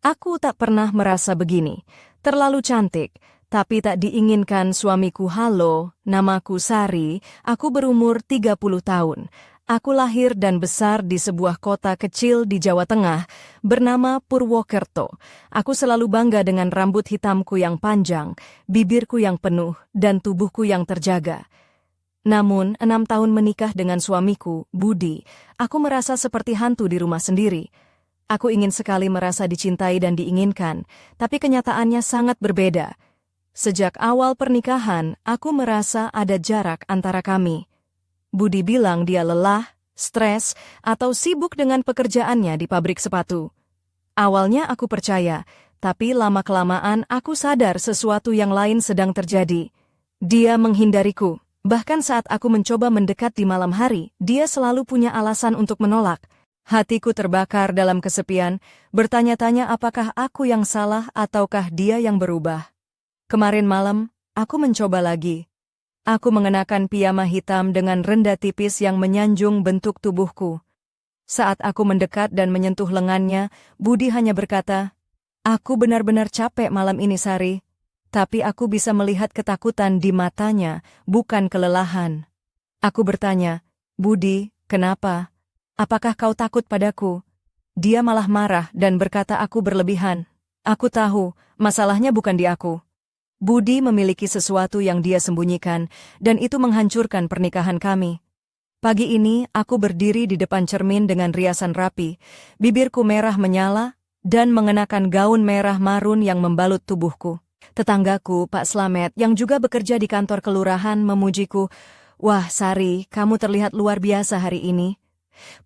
Aku tak pernah merasa begini. Terlalu cantik, tapi tak diinginkan suamiku. Halo, namaku Sari, aku berumur 30 tahun. Aku lahir dan besar di sebuah kota kecil di Jawa Tengah, bernama Purwokerto. Aku selalu bangga dengan rambut hitamku yang panjang, bibirku yang penuh, dan tubuhku yang terjaga. Namun, 6 tahun menikah dengan suamiku, Budi, aku merasa seperti hantu di rumah sendiri. Aku ingin sekali merasa dicintai dan diinginkan, tapi kenyataannya sangat berbeda. Sejak awal pernikahan, aku merasa ada jarak antara kami. Budi bilang dia lelah, stres, atau sibuk dengan pekerjaannya di pabrik sepatu. Awalnya aku percaya, tapi lama-kelamaan aku sadar sesuatu yang lain sedang terjadi. Dia menghindariku. Bahkan saat aku mencoba mendekat di malam hari, dia selalu punya alasan untuk menolak. Hatiku terbakar dalam kesepian, bertanya-tanya apakah aku yang salah ataukah dia yang berubah. Kemarin malam, aku mencoba lagi. Aku mengenakan piyama hitam dengan rendah tipis yang menyanjung bentuk tubuhku. Saat aku mendekat dan menyentuh lengannya, Budi hanya berkata, "Aku benar-benar capek malam ini, Sari." Tapi aku bisa melihat ketakutan di matanya, bukan kelelahan. Aku bertanya, "Budi, kenapa? Apakah kau takut padaku?" Dia malah marah dan berkata aku berlebihan. Aku tahu, masalahnya bukan di aku. Budi memiliki sesuatu yang dia sembunyikan, dan itu menghancurkan pernikahan kami. Pagi ini, aku berdiri di depan cermin dengan riasan rapi, bibirku merah menyala, dan mengenakan gaun merah marun yang membalut tubuhku. Tetanggaku, Pak Slamet, yang juga bekerja di kantor kelurahan, memujiku. "Wah, Sari, kamu terlihat luar biasa hari ini."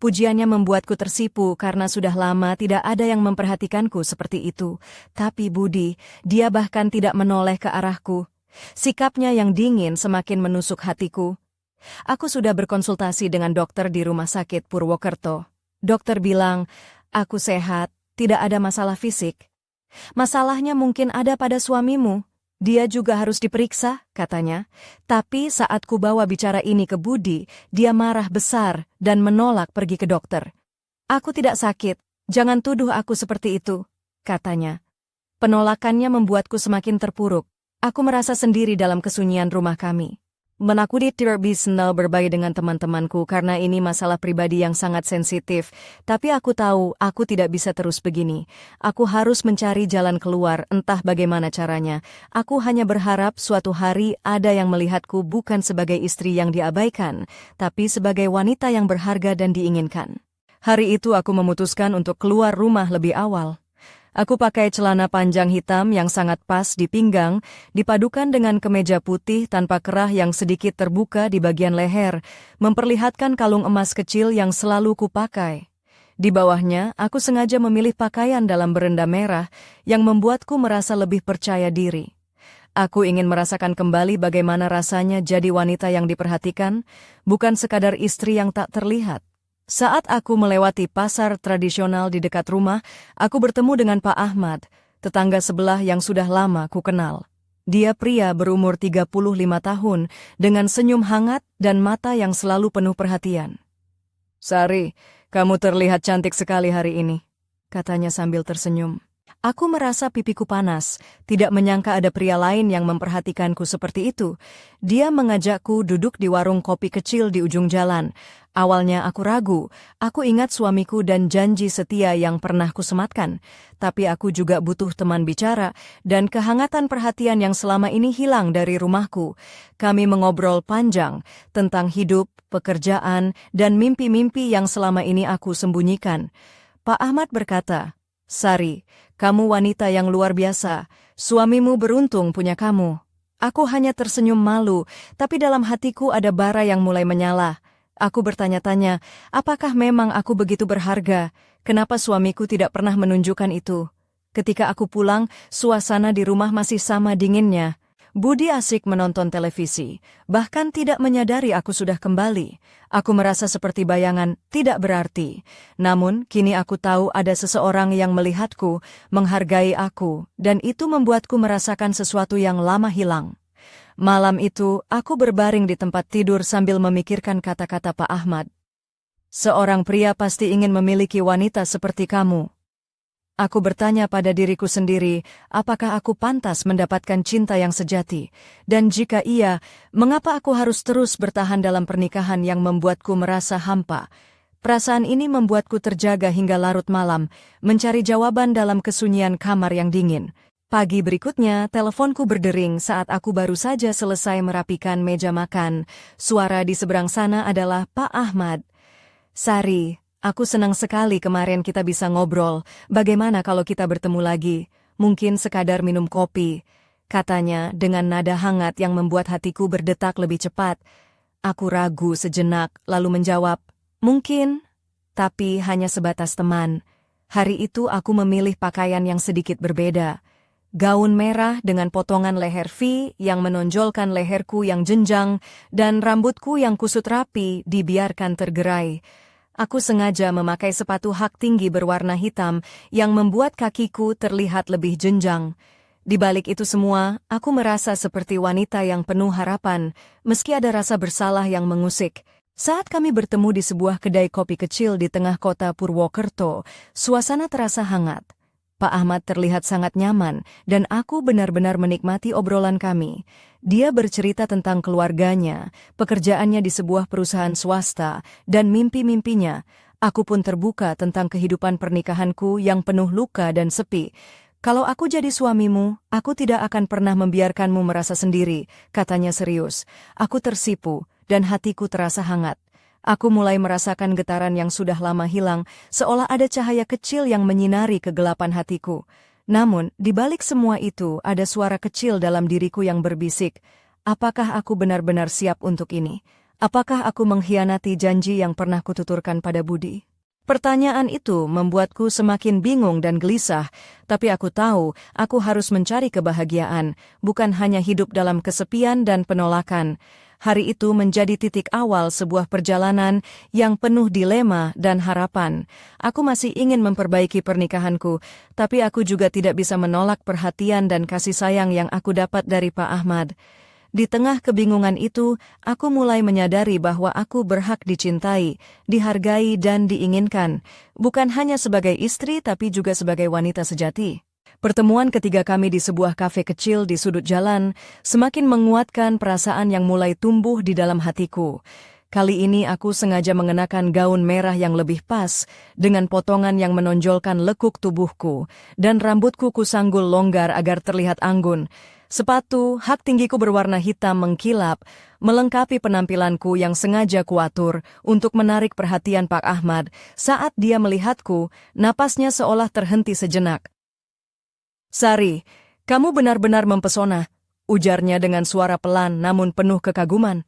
Pujiannya membuatku tersipu karena sudah lama tidak ada yang memperhatikanku seperti itu. Tapi Budi, dia bahkan tidak menoleh ke arahku. Sikapnya yang dingin semakin menusuk hatiku. Aku sudah berkonsultasi dengan dokter di rumah sakit Purwokerto. Dokter bilang, aku sehat, tidak ada masalah fisik. Masalahnya mungkin ada pada suamimu. Dia juga harus diperiksa, katanya. Tapi saat ku bawa bicara ini ke Budi, dia marah besar dan menolak pergi ke dokter. "Aku tidak sakit, jangan tuduh aku seperti itu," katanya. Penolakannya membuatku semakin terpuruk. Aku merasa sendiri dalam kesunyian rumah kami. Aku tidak bisa berbagi dengan teman-temanku karena ini masalah pribadi yang sangat sensitif. Tapi aku tahu aku tidak bisa terus begini. Aku harus mencari jalan keluar, entah bagaimana caranya. Aku hanya berharap suatu hari ada yang melihatku bukan sebagai istri yang diabaikan, tapi sebagai wanita yang berharga dan diinginkan. Hari itu aku memutuskan untuk keluar rumah lebih awal. Aku pakai celana panjang hitam yang sangat pas di pinggang, dipadukan dengan kemeja putih tanpa kerah yang sedikit terbuka di bagian leher, memperlihatkan kalung emas kecil yang selalu kupakai. Di bawahnya, aku sengaja memilih pakaian dalam berenda merah yang membuatku merasa lebih percaya diri. Aku ingin merasakan kembali bagaimana rasanya jadi wanita yang diperhatikan, bukan sekadar istri yang tak terlihat. Saat aku melewati pasar tradisional di dekat rumah, aku bertemu dengan Pak Ahmad, tetangga sebelah yang sudah lama ku kenal. Dia pria berumur 35 tahun, dengan senyum hangat dan mata yang selalu penuh perhatian. "Sari, kamu terlihat cantik sekali hari ini," katanya sambil tersenyum. Aku merasa pipiku panas, tidak menyangka ada pria lain yang memperhatikanku seperti itu. Dia mengajakku duduk di warung kopi kecil di ujung jalan. Awalnya aku ragu, aku ingat suamiku dan janji setia yang pernah kusematkan. Tapi aku juga butuh teman bicara, dan kehangatan perhatian yang selama ini hilang dari rumahku. Kami mengobrol panjang tentang hidup, pekerjaan, dan mimpi-mimpi yang selama ini aku sembunyikan. Pak Ahmad berkata, "Sari, kamu wanita yang luar biasa. Suamimu beruntung punya kamu." Aku hanya tersenyum malu, tapi dalam hatiku ada bara yang mulai menyala. Aku bertanya-tanya, apakah memang aku begitu berharga? Kenapa suamiku tidak pernah menunjukkan itu? Ketika aku pulang, suasana di rumah masih sama dinginnya. Budi asik menonton televisi, bahkan tidak menyadari aku sudah kembali. Aku merasa seperti bayangan, tidak berarti. Namun, kini aku tahu ada seseorang yang melihatku, menghargai aku, dan itu membuatku merasakan sesuatu yang lama hilang. Malam itu, aku berbaring di tempat tidur sambil memikirkan kata-kata Pak Ahmad. "Seorang pria pasti ingin memiliki wanita seperti kamu." Aku bertanya pada diriku sendiri, apakah aku pantas mendapatkan cinta yang sejati? Dan jika iya, mengapa aku harus terus bertahan dalam pernikahan yang membuatku merasa hampa? Perasaan ini membuatku terjaga hingga larut malam, mencari jawaban dalam kesunyian kamar yang dingin. Pagi berikutnya, teleponku berdering saat aku baru saja selesai merapikan meja makan. Suara di seberang sana adalah Pak Ahmad. "Sari, aku senang sekali kemarin kita bisa ngobrol. Bagaimana kalau kita bertemu lagi? Mungkin sekadar minum kopi," katanya dengan nada hangat yang membuat hatiku berdetak lebih cepat. Aku ragu sejenak, lalu menjawab, "Mungkin, tapi hanya sebatas teman." Hari itu aku memilih pakaian yang sedikit berbeda. Gaun merah dengan potongan leher V yang menonjolkan leherku yang jenjang dan rambutku yang kusut rapi dibiarkan tergerai. Aku sengaja memakai sepatu hak tinggi berwarna hitam yang membuat kakiku terlihat lebih jenjang. Di balik itu semua, aku merasa seperti wanita yang penuh harapan, meski ada rasa bersalah yang mengusik. Saat kami bertemu di sebuah kedai kopi kecil di tengah kota Purwokerto, suasana terasa hangat. Pak Ahmad terlihat sangat nyaman, dan aku benar-benar menikmati obrolan kami. Dia bercerita tentang keluarganya, pekerjaannya di sebuah perusahaan swasta, dan mimpi-mimpinya. Aku pun terbuka tentang kehidupan pernikahanku yang penuh luka dan sepi. "Kalau aku jadi suamimu, aku tidak akan pernah membiarkanmu merasa sendiri," katanya serius. Aku tersipu, dan hatiku terasa hangat. Aku mulai merasakan getaran yang sudah lama hilang, seolah ada cahaya kecil yang menyinari kegelapan hatiku. Namun, di balik semua itu ada suara kecil dalam diriku yang berbisik, apakah aku benar-benar siap untuk ini? Apakah aku mengkhianati janji yang pernah kututurkan pada Budi? Pertanyaan itu membuatku semakin bingung dan gelisah, tapi aku tahu aku harus mencari kebahagiaan, bukan hanya hidup dalam kesepian dan penolakan. Hari itu menjadi titik awal sebuah perjalanan yang penuh dilema dan harapan. Aku masih ingin memperbaiki pernikahanku, tapi aku juga tidak bisa menolak perhatian dan kasih sayang yang aku dapat dari Pak Ahmad. Di tengah kebingungan itu, aku mulai menyadari bahwa aku berhak dicintai, dihargai dan diinginkan, bukan hanya sebagai istri tapi juga sebagai wanita sejati. Pertemuan ketiga kami di sebuah kafe kecil di sudut jalan semakin menguatkan perasaan yang mulai tumbuh di dalam hatiku. Kali ini aku sengaja mengenakan gaun merah yang lebih pas, dengan potongan yang menonjolkan lekuk tubuhku, dan rambutku kusanggul longgar agar terlihat anggun. Sepatu hak tinggiku berwarna hitam mengkilap, melengkapi penampilanku yang sengaja kuatur untuk menarik perhatian Pak Ahmad. Saat dia melihatku, napasnya seolah terhenti sejenak. "Sari, kamu benar-benar mempesona," ujarnya dengan suara pelan namun penuh kekaguman.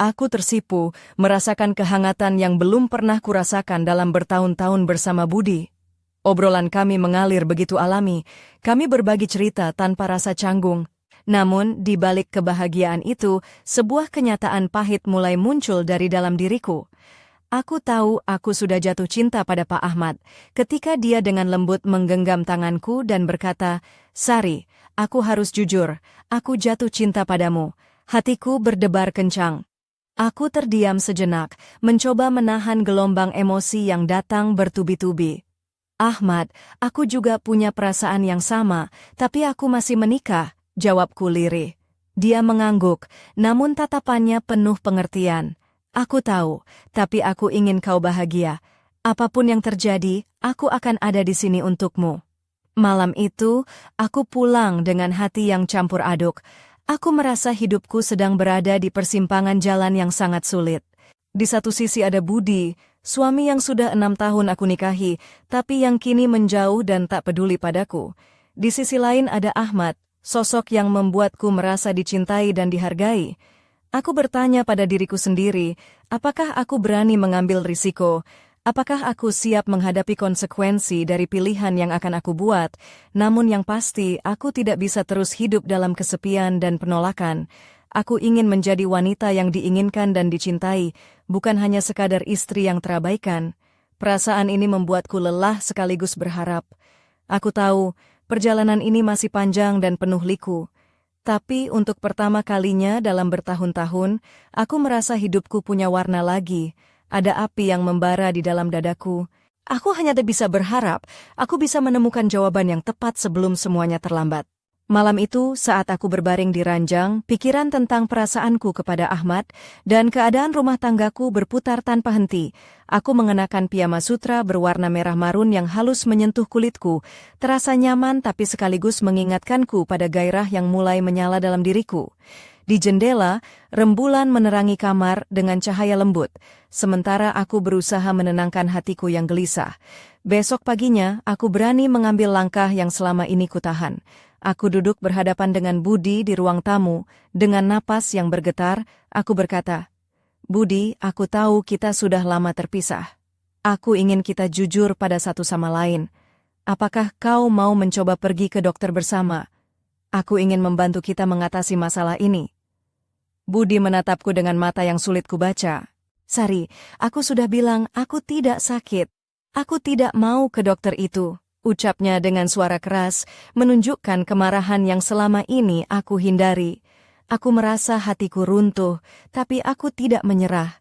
Aku tersipu, merasakan kehangatan yang belum pernah kurasakan dalam bertahun-tahun bersama Budi. Obrolan kami mengalir begitu alami, kami berbagi cerita tanpa rasa canggung. Namun, di balik kebahagiaan itu, sebuah kenyataan pahit mulai muncul dari dalam diriku. Aku tahu aku sudah jatuh cinta pada Pak Ahmad, ketika dia dengan lembut menggenggam tanganku dan berkata, "Sari, aku harus jujur, aku jatuh cinta padamu." Hatiku berdebar kencang. Aku terdiam sejenak, mencoba menahan gelombang emosi yang datang bertubi-tubi. "Ahmad, aku juga punya perasaan yang sama, tapi aku masih menikah," jawabku lirih. Dia mengangguk, namun tatapannya penuh pengertian. "Aku tahu, tapi aku ingin kau bahagia. Apapun yang terjadi, aku akan ada di sini untukmu." Malam itu, aku pulang dengan hati yang campur aduk. Aku merasa hidupku sedang berada di persimpangan jalan yang sangat sulit. Di satu sisi ada Budi, suami yang sudah 6 tahun aku nikahi, tapi yang kini menjauh dan tak peduli padaku. Di sisi lain ada Ahmad, sosok yang membuatku merasa dicintai dan dihargai. Aku bertanya pada diriku sendiri, apakah aku berani mengambil risiko? Apakah aku siap menghadapi konsekuensi dari pilihan yang akan aku buat? Namun yang pasti, aku tidak bisa terus hidup dalam kesepian dan penolakan. Aku ingin menjadi wanita yang diinginkan dan dicintai, bukan hanya sekadar istri yang terabaikan. Perasaan ini membuatku lelah sekaligus berharap. Aku tahu, perjalanan ini masih panjang dan penuh liku. Tapi untuk pertama kalinya dalam bertahun-tahun, aku merasa hidupku punya warna lagi. Ada api yang membara di dalam dadaku. Aku hanya bisa berharap aku bisa menemukan jawaban yang tepat sebelum semuanya terlambat. Malam itu, saat aku berbaring di ranjang, pikiran tentang perasaanku kepada Ahmad dan keadaan rumah tanggaku berputar tanpa henti. Aku mengenakan piyama sutra berwarna merah marun yang halus menyentuh kulitku, terasa nyaman tapi sekaligus mengingatkanku pada gairah yang mulai menyala dalam diriku. Di jendela, rembulan menerangi kamar dengan cahaya lembut, sementara aku berusaha menenangkan hatiku yang gelisah. Besok paginya, aku berani mengambil langkah yang selama ini kutahan. Aku duduk berhadapan dengan Budi di ruang tamu. Dengan napas yang bergetar, aku berkata, "Budi, aku tahu kita sudah lama terpisah. Aku ingin kita jujur pada satu sama lain. Apakah kau mau mencoba pergi ke dokter bersama? Aku ingin membantu kita mengatasi masalah ini." Budi menatapku dengan mata yang sulit kubaca. "Sari, aku sudah bilang aku tidak sakit. Aku tidak mau ke dokter itu," ucapnya dengan suara keras, menunjukkan kemarahan yang selama ini aku hindari. Aku merasa hatiku runtuh, tapi aku tidak menyerah.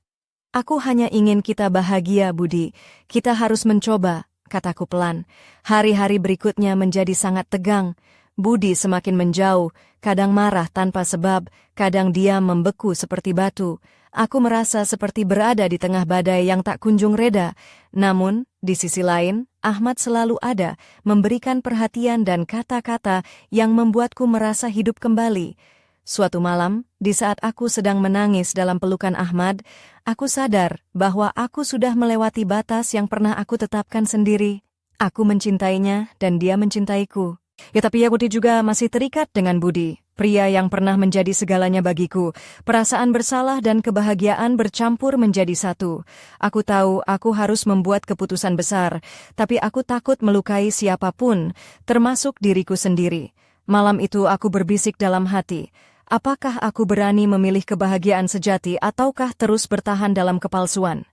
"Aku hanya ingin kita bahagia, Budi. Kita harus mencoba," kataku pelan. Hari-hari berikutnya menjadi sangat tegang. Budi semakin menjauh, kadang marah tanpa sebab, kadang diam membeku seperti batu. Aku merasa seperti berada di tengah badai yang tak kunjung reda. Namun, di sisi lain, Ahmad selalu ada, memberikan perhatian dan kata-kata yang membuatku merasa hidup kembali. Suatu malam, di saat aku sedang menangis dalam pelukan Ahmad, aku sadar bahwa aku sudah melewati batas yang pernah aku tetapkan sendiri. Aku mencintainya dan dia mencintaiku. Ya, tapi aku juga masih terikat dengan Budi, pria yang pernah menjadi segalanya bagiku. Perasaan bersalah dan kebahagiaan bercampur menjadi satu. Aku tahu aku harus membuat keputusan besar, tapi aku takut melukai siapapun, termasuk diriku sendiri. Malam itu aku berbisik dalam hati, apakah aku berani memilih kebahagiaan sejati ataukah terus bertahan dalam kepalsuan?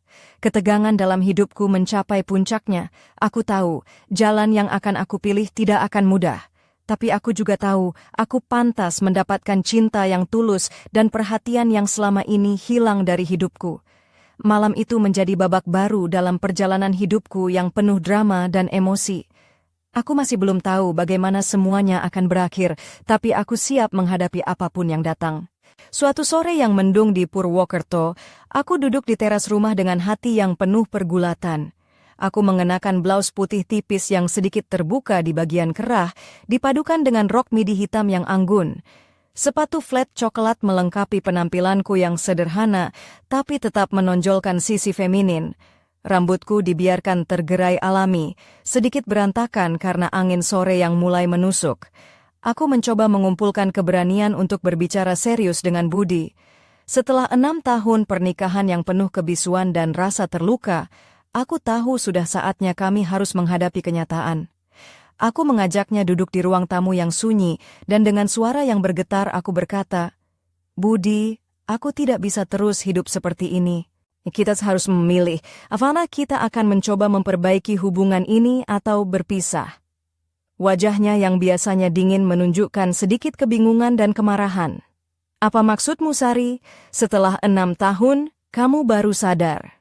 Ketegangan dalam hidupku mencapai puncaknya. Aku tahu, jalan yang akan aku pilih tidak akan mudah. Tapi aku juga tahu, aku pantas mendapatkan cinta yang tulus dan perhatian yang selama ini hilang dari hidupku. Malam itu menjadi babak baru dalam perjalanan hidupku yang penuh drama dan emosi. Aku masih belum tahu bagaimana semuanya akan berakhir, tapi aku siap menghadapi apapun yang datang. Suatu sore yang mendung di Purwokerto, aku duduk di teras rumah dengan hati yang penuh pergulatan. Aku mengenakan blaus putih tipis yang sedikit terbuka di bagian kerah, dipadukan dengan rok midi hitam yang anggun. Sepatu flat coklat melengkapi penampilanku yang sederhana, tapi tetap menonjolkan sisi feminin. Rambutku dibiarkan tergerai alami, sedikit berantakan karena angin sore yang mulai menusuk. Aku mencoba mengumpulkan keberanian untuk berbicara serius dengan Budi. Setelah 6 tahun pernikahan yang penuh kebisuan dan rasa terluka, aku tahu sudah saatnya kami harus menghadapi kenyataan. Aku mengajaknya duduk di ruang tamu yang sunyi, dan dengan suara yang bergetar aku berkata, "Budi, aku tidak bisa terus hidup seperti ini. Kita harus memilih, apakah kita akan mencoba memperbaiki hubungan ini atau berpisah." Wajahnya yang biasanya dingin menunjukkan sedikit kebingungan dan kemarahan. "Apa maksudmu, Sari? Setelah 6 tahun, kamu baru sadar?"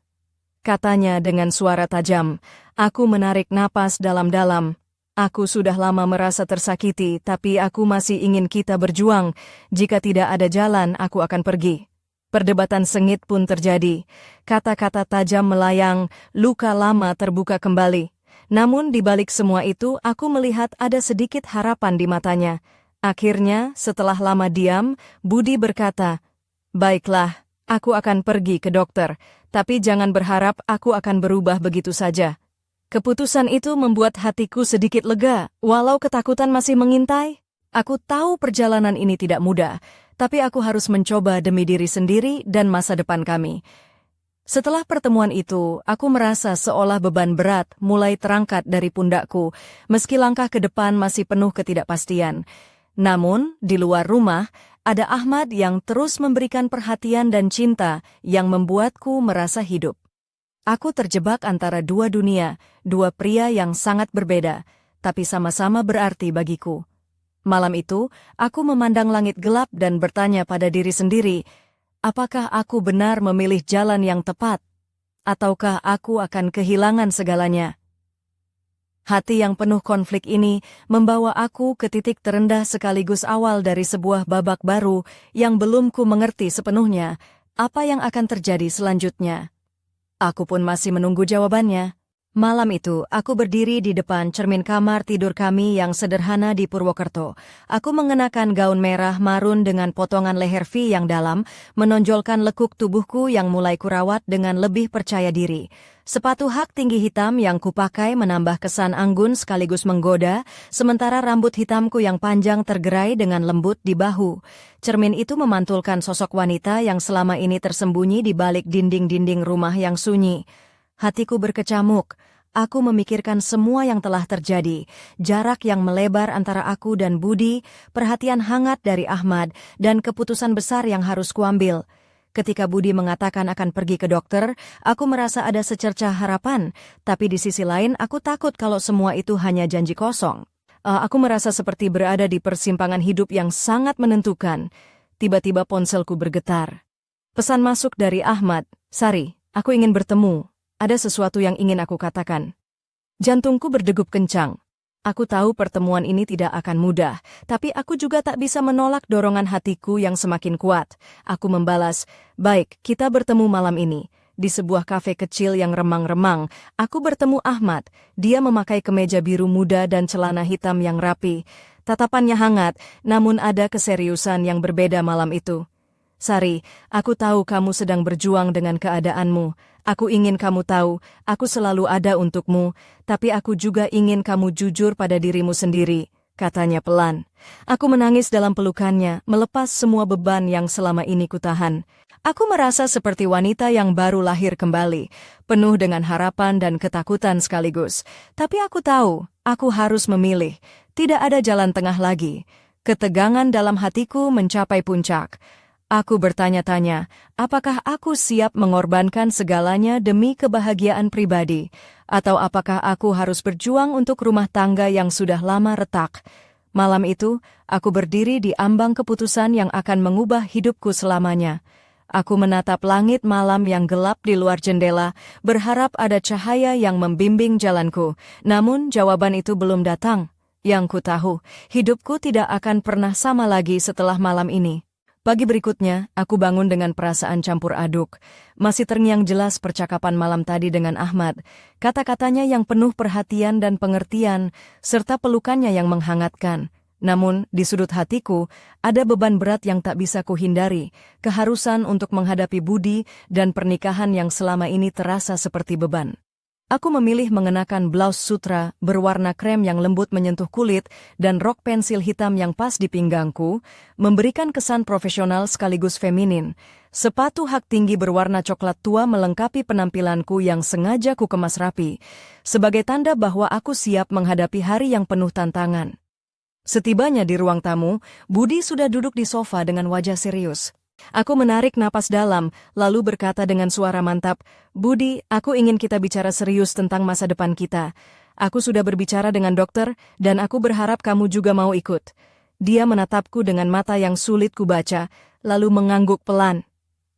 Katanya dengan suara tajam. Aku menarik napas dalam-dalam. Aku sudah lama merasa tersakiti, tapi aku masih ingin kita berjuang. Jika tidak ada jalan, aku akan pergi. Perdebatan sengit pun terjadi. Kata-kata tajam melayang, luka lama terbuka kembali. Namun di balik semua itu, aku melihat ada sedikit harapan di matanya. Akhirnya, setelah lama diam, Budi berkata, "Baiklah, aku akan pergi ke dokter, tapi jangan berharap aku akan berubah begitu saja." Keputusan itu membuat hatiku sedikit lega, walau ketakutan masih mengintai. Aku tahu perjalanan ini tidak mudah, tapi aku harus mencoba demi diri sendiri dan masa depan kami. Setelah pertemuan itu, aku merasa seolah beban berat mulai terangkat dari pundakku, meski langkah ke depan masih penuh ketidakpastian. Namun, di luar rumah, ada Ahmad yang terus memberikan perhatian dan cinta yang membuatku merasa hidup. Aku terjebak antara dua dunia, dua pria yang sangat berbeda, tapi sama-sama berarti bagiku. Malam itu, aku memandang langit gelap dan bertanya pada diri sendiri, apakah aku benar memilih jalan yang tepat? Ataukah aku akan kehilangan segalanya? Hati yang penuh konflik ini membawa aku ke titik terendah sekaligus awal dari sebuah babak baru yang belum ku mengerti sepenuhnya apa yang akan terjadi selanjutnya. Aku pun masih menunggu jawabannya. Malam itu, aku berdiri di depan cermin kamar tidur kami yang sederhana di Purwokerto. Aku mengenakan gaun merah marun dengan potongan leher V yang dalam, menonjolkan lekuk tubuhku yang mulai kurawat dengan lebih percaya diri. Sepatu hak tinggi hitam yang kupakai menambah kesan anggun sekaligus menggoda, sementara rambut hitamku yang panjang tergerai dengan lembut di bahu. Cermin itu memantulkan sosok wanita yang selama ini tersembunyi di balik dinding-dinding rumah yang sunyi. Hatiku berkecamuk. Aku memikirkan semua yang telah terjadi, jarak yang melebar antara aku dan Budi, perhatian hangat dari Ahmad, dan keputusan besar yang harus kuambil. Ketika Budi mengatakan akan pergi ke dokter, aku merasa ada secercah harapan, tapi di sisi lain aku takut kalau semua itu hanya janji kosong. Aku merasa seperti berada di persimpangan hidup yang sangat menentukan. Tiba-tiba ponselku bergetar. Pesan masuk dari Ahmad, "Sari, aku ingin bertemu. Ada sesuatu yang ingin aku katakan." Jantungku berdegup kencang. Aku tahu pertemuan ini tidak akan mudah, tapi aku juga tak bisa menolak dorongan hatiku yang semakin kuat. Aku membalas, "Baik, kita bertemu malam ini." Di sebuah kafe kecil yang remang-remang, aku bertemu Ahmad. Dia memakai kemeja biru muda dan celana hitam yang rapi. Tatapannya hangat, namun ada keseriusan yang berbeda malam itu. "Sari, aku tahu kamu sedang berjuang dengan keadaanmu. Aku ingin kamu tahu, aku selalu ada untukmu, tapi aku juga ingin kamu jujur pada dirimu sendiri," katanya pelan. Aku menangis dalam pelukannya, melepas semua beban yang selama ini kutahan. Aku merasa seperti wanita yang baru lahir kembali, penuh dengan harapan dan ketakutan sekaligus. Tapi aku tahu, aku harus memilih. Tidak ada jalan tengah lagi. Ketegangan dalam hatiku mencapai puncak. Aku bertanya-tanya, apakah aku siap mengorbankan segalanya demi kebahagiaan pribadi? Atau apakah aku harus berjuang untuk rumah tangga yang sudah lama retak? Malam itu, aku berdiri di ambang keputusan yang akan mengubah hidupku selamanya. Aku menatap langit malam yang gelap di luar jendela, berharap ada cahaya yang membimbing jalanku. Namun jawaban itu belum datang. Yang ku tahu, hidupku tidak akan pernah sama lagi setelah malam ini. Pagi berikutnya, aku bangun dengan perasaan campur aduk. Masih terngiang jelas percakapan malam tadi dengan Ahmad. Kata-katanya yang penuh perhatian dan pengertian, serta pelukannya yang menghangatkan. Namun, di sudut hatiku, ada beban berat yang tak bisa kuhindari. Keharusan untuk menghadapi Budi dan pernikahan yang selama ini terasa seperti beban. Aku memilih mengenakan blouse sutra berwarna krem yang lembut menyentuh kulit dan rok pensil hitam yang pas di pinggangku, memberikan kesan profesional sekaligus feminin. Sepatu hak tinggi berwarna coklat tua melengkapi penampilanku yang sengaja ku kemas rapi, sebagai tanda bahwa aku siap menghadapi hari yang penuh tantangan. Setibanya di ruang tamu, Budi sudah duduk di sofa dengan wajah serius. Aku menarik napas dalam, lalu berkata dengan suara mantap, "Budi, aku ingin kita bicara serius tentang masa depan kita. Aku sudah berbicara dengan dokter, dan aku berharap kamu juga mau ikut." Dia menatapku dengan mata yang sulit kubaca, lalu mengangguk pelan.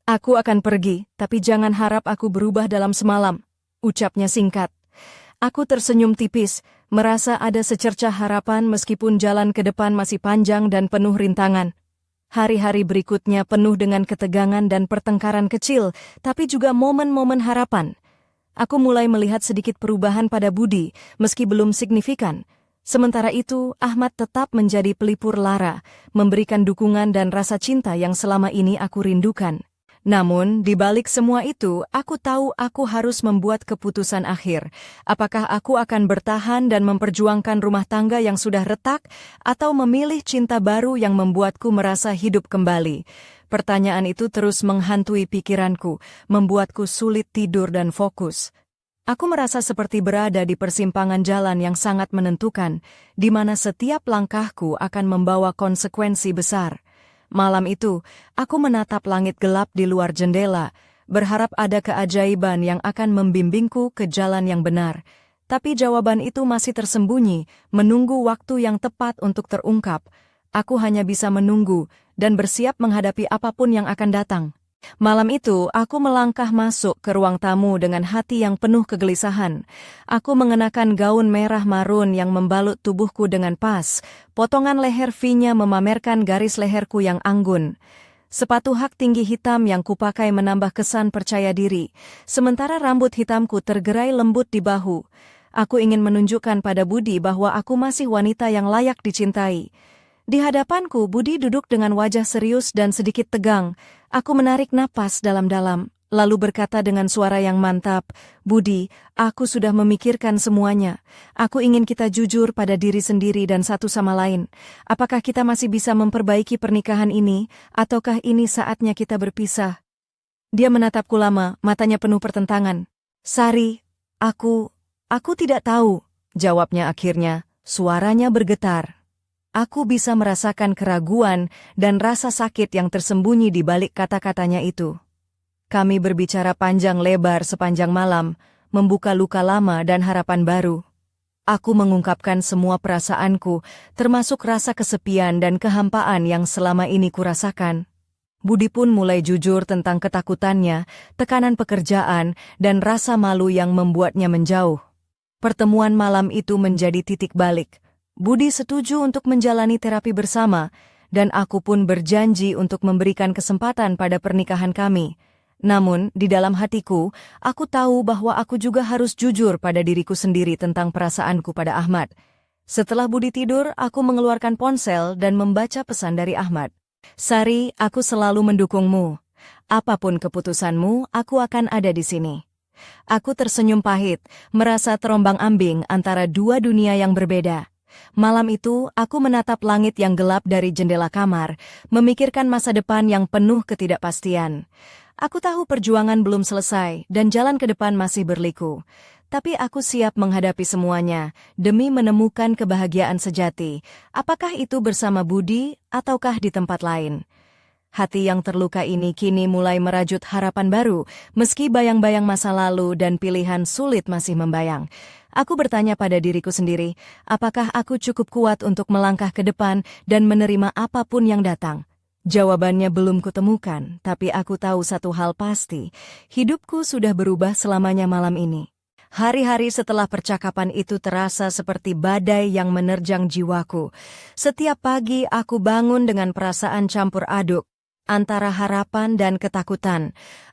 "Aku akan pergi, tapi jangan harap aku berubah dalam semalam," ucapnya singkat. Aku tersenyum tipis, merasa ada secercah harapan meskipun jalan ke depan masih panjang dan penuh rintangan. Hari-hari berikutnya penuh dengan ketegangan dan pertengkaran kecil, tapi juga momen-momen harapan. Aku mulai melihat sedikit perubahan pada Budi, meski belum signifikan. Sementara itu, Ahmad tetap menjadi pelipur lara, memberikan dukungan dan rasa cinta yang selama ini aku rindukan. Namun, di balik semua itu, aku tahu aku harus membuat keputusan akhir. Apakah aku akan bertahan dan memperjuangkan rumah tangga yang sudah retak, atau memilih cinta baru yang membuatku merasa hidup kembali? Pertanyaan itu terus menghantui pikiranku, membuatku sulit tidur dan fokus. Aku merasa seperti berada di persimpangan jalan yang sangat menentukan, di mana setiap langkahku akan membawa konsekuensi besar. Malam itu, aku menatap langit gelap di luar jendela, berharap ada keajaiban yang akan membimbingku ke jalan yang benar. Tapi jawaban itu masih tersembunyi, menunggu waktu yang tepat untuk terungkap. Aku hanya bisa menunggu dan bersiap menghadapi apapun yang akan datang. Malam itu, aku melangkah masuk ke ruang tamu dengan hati yang penuh kegelisahan. Aku mengenakan gaun merah marun yang membalut tubuhku dengan pas. Potongan leher V-nya memamerkan garis leherku yang anggun. Sepatu hak tinggi hitam yang kupakai menambah kesan percaya diri. Sementara rambut hitamku tergerai lembut di bahu. Aku ingin menunjukkan pada Budi bahwa aku masih wanita yang layak dicintai. Di hadapanku, Budi duduk dengan wajah serius dan sedikit tegang. Aku menarik napas dalam-dalam, lalu berkata dengan suara yang mantap, "Budi, aku sudah memikirkan semuanya. Aku ingin kita jujur pada diri sendiri dan satu sama lain. Apakah kita masih bisa memperbaiki pernikahan ini, ataukah ini saatnya kita berpisah?" Dia menatapku lama, matanya penuh pertentangan. "Sari, aku tidak tahu," jawabnya akhirnya, suaranya bergetar. Aku bisa merasakan keraguan dan rasa sakit yang tersembunyi di balik kata-katanya itu. Kami berbicara panjang lebar sepanjang malam, membuka luka lama dan harapan baru. Aku mengungkapkan semua perasaanku, termasuk rasa kesepian dan kehampaan yang selama ini kurasakan. Budi pun mulai jujur tentang ketakutannya, tekanan pekerjaan, dan rasa malu yang membuatnya menjauh. Pertemuan malam itu menjadi titik balik. Budi setuju untuk menjalani terapi bersama, dan aku pun berjanji untuk memberikan kesempatan pada pernikahan kami. Namun, di dalam hatiku, aku tahu bahwa aku juga harus jujur pada diriku sendiri tentang perasaanku pada Ahmad. Setelah Budi tidur, aku mengeluarkan ponsel dan membaca pesan dari Ahmad. "Sari, aku selalu mendukungmu. Apapun keputusanmu, aku akan ada di sini." Aku tersenyum pahit, merasa terombang-ambing antara dua dunia yang berbeda. Malam itu, aku menatap langit yang gelap dari jendela kamar, memikirkan masa depan yang penuh ketidakpastian. Aku tahu perjuangan belum selesai dan jalan ke depan masih berliku. Tapi aku siap menghadapi semuanya demi menemukan kebahagiaan sejati. Apakah itu bersama Budi ataukah di tempat lain? Hati yang terluka ini kini mulai merajut harapan baru, meski bayang-bayang masa lalu dan pilihan sulit masih membayang. Aku bertanya pada diriku sendiri, apakah aku cukup kuat untuk melangkah ke depan dan menerima apapun yang datang? Jawabannya belum kutemukan, tapi aku tahu satu hal pasti, hidupku sudah berubah selamanya malam ini. Hari-hari setelah percakapan itu terasa seperti badai yang menerjang jiwaku. Setiap pagi aku bangun dengan perasaan campur aduk, antara harapan dan ketakutan.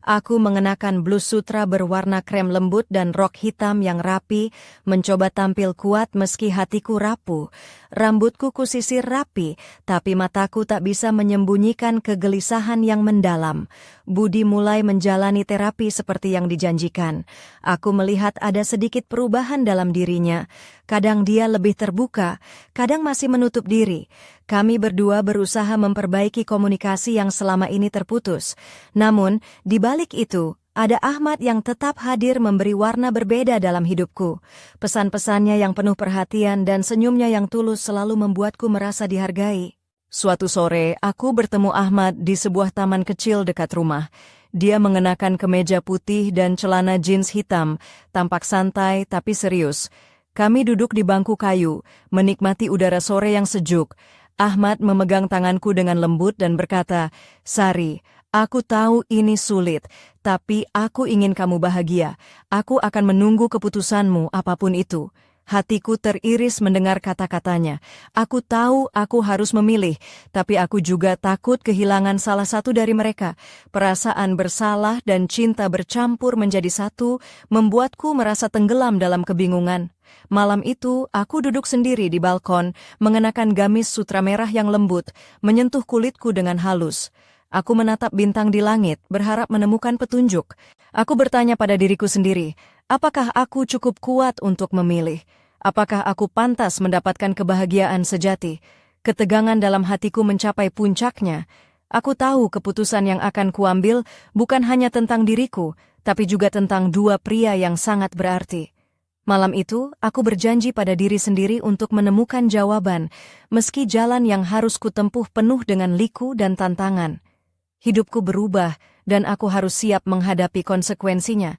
Aku mengenakan blus sutra berwarna krem lembut dan rok hitam yang rapi, mencoba tampil kuat meski hatiku rapuh. Rambutku kusisir rapi, tapi mataku tak bisa menyembunyikan kegelisahan yang mendalam. Budi mulai menjalani terapi seperti yang dijanjikan. Aku melihat ada sedikit perubahan dalam dirinya. Kadang dia lebih terbuka, kadang masih menutup diri. Kami berdua berusaha memperbaiki komunikasi yang selama ini terputus. Namun, di balik itu, ada Ahmad yang tetap hadir memberi warna berbeda dalam hidupku. Pesan-pesannya yang penuh perhatian dan senyumnya yang tulus selalu membuatku merasa dihargai. Suatu sore, aku bertemu Ahmad di sebuah taman kecil dekat rumah. Dia mengenakan kemeja putih dan celana jeans hitam, tampak santai tapi serius. Kami duduk di bangku kayu, menikmati udara sore yang sejuk. Ahmad memegang tanganku dengan lembut dan berkata, "Sari, aku tahu ini sulit, tapi aku ingin kamu bahagia. Aku akan menunggu keputusanmu apapun itu." Hatiku teriris mendengar kata-katanya. Aku tahu aku harus memilih, tapi aku juga takut kehilangan salah satu dari mereka. Perasaan bersalah dan cinta bercampur menjadi satu, membuatku merasa tenggelam dalam kebingungan. Malam itu, aku duduk sendiri di balkon, mengenakan gamis sutra merah yang lembut, menyentuh kulitku dengan halus. Aku menatap bintang di langit, berharap menemukan petunjuk. Aku bertanya pada diriku sendiri, apakah aku cukup kuat untuk memilih? Apakah aku pantas mendapatkan kebahagiaan sejati? Ketegangan dalam hatiku mencapai puncaknya. Aku tahu keputusan yang akan kuambil bukan hanya tentang diriku, tapi juga tentang dua pria yang sangat berarti. Malam itu, aku berjanji pada diri sendiri untuk menemukan jawaban, meski jalan yang harus kutempuh penuh dengan liku dan tantangan. Hidupku berubah, dan aku harus siap menghadapi konsekuensinya.